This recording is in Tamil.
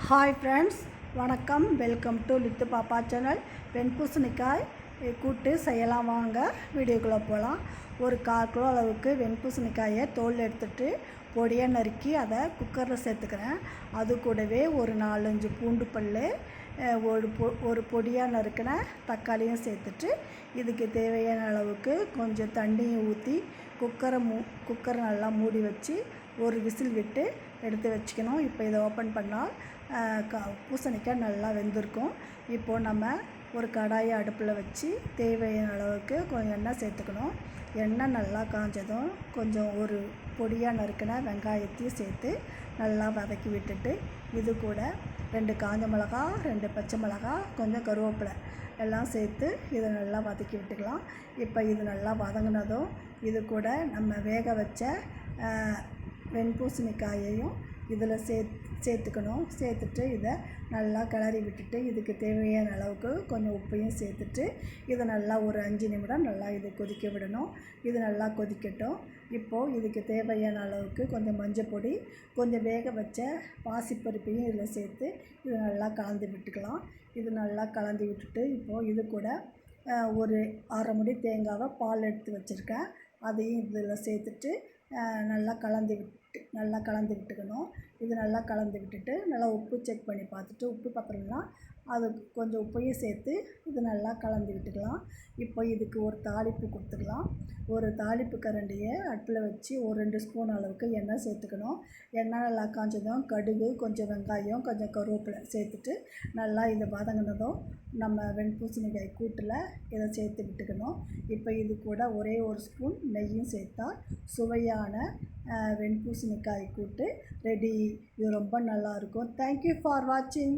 ஹாய் ஃப்ரெண்ட்ஸ், வணக்கம். வெல்கம் டு லித்து பாப்பா சேனல். வெண்பூசணிக்காய் கூட்டு செய்யலாம் வாங்க. வீடியோக்குள்ளே போகலாம். ஒரு 1/4 கிலோ அளவுக்கு வெண்பூசணிக்காயை தோல் எடுத்துகிட்டு பொடியாக நறுக்கி அதை குக்கரில் சேர்த்துக்கிறேன். அது கூடவே ஒரு 4-5 பூண்டு பல், ஒரு பொடியாக நறுக்கின தக்காளியும் சேர்த்துட்டு இதுக்கு தேவையான அளவுக்கு கொஞ்சம் தண்ணியை ஊற்றி குக்கரை நல்லா மூடி வச்சு ஒரு விசில் விட்டு எடுத்து வச்சுக்கணும். இப்போ இதை ஓப்பன் பண்ணால் பூசணிக்காய் நல்லா வெந்திருக்கும். இப்போது நம்ம ஒரு கடாயை அடுப்பில் வச்சு தேவையான அளவுக்கு கொஞ்சம் எண்ணெய் சேர்த்துக்கணும். எண்ணெய் நல்லா காஞ்சதும் கொஞ்சம் ஒரு பொடியாக நறுக்கின வெங்காயத்தையும் சேர்த்து நல்லா வதக்கி விட்டுட்டு இது கூட 2 காஞ்ச மிளகா, 2 பச்சை மிளகா, கொஞ்சம் கருவேப்பிலை எல்லாம் சேர்த்து இதை நல்லா வதக்கி விட்டுக்கலாம். இப்போ இது நல்லா வதங்கினதும் இது கூட நம்ம வேக வச்ச வெண்பூசணிக்காயையும் இதில் சேர்த்துக்கணும். சேர்த்துட்டு இதை நல்லா கிளறி விட்டுட்டு இதுக்கு தேவையான அளவுக்கு கொஞ்சம் உப்பையும் சேர்த்துட்டு இதை நல்லா ஒரு 5 நிமிடம் நல்லா இது கொதிக்க விடணும். இது நல்லா கொதிக்கட்டும். இப்போது இதுக்கு தேவையான அளவுக்கு கொஞ்சம் மஞ்சள் பொடி, கொஞ்சம் வேக வச்ச பாசிப்பருப்பையும் இதில் சேர்த்து இதை நல்லா கலந்து விட்டுக்கலாம். இது நல்லா கலந்து விட்டுட்டு இப்போது இது கூட ஒரு 1/2 முடி தேங்காவை பால் எடுத்து வச்சுருக்கேன். அதையும் இதில் சேர்த்துட்டு நல்லா கலந்து விட்டுக்கணும். இது நல்லா கலந்து விட்டுட்டு நல்லா உப்பு செக் பண்ணி பார்த்துட்டு உப்பு பத்தலைன்னா அது கொஞ்சம் உப்பையும் சேர்த்து இது நல்லா கலந்து விட்டுக்கலாம். இப்போ இதுக்கு ஒரு தாளிப்பு கொடுத்துக்கலாம். ஒரு தாளிப்பு கரண்டியை அடுப்பில் வச்சு ஒரு 2 ஸ்பூன் அளவுக்கு எண்ணெய் சேர்த்துக்கணும். எண்ணெய் நல்லா காஞ்சதும் கடுகு, கொஞ்சம் வெங்காயம், கொஞ்சம் கருவேப்பிலை சேர்த்துட்டு நல்லா இதை வதங்கினதும் நம்ம வெண்பூசணிக்காய் கூட்டில் இதை சேர்த்து விட்டுக்கணும். இப்போ இது கூட ஒரே ஒரு ஸ்பூன் நெய்யும் சேர்த்தா சுவையான வெண்பூசணிக்காய் கூட்டு ரெடி. இது ரொம்ப நல்லாயிருக்கும். தேங்க்யூ ஃபார் வாட்சிங்.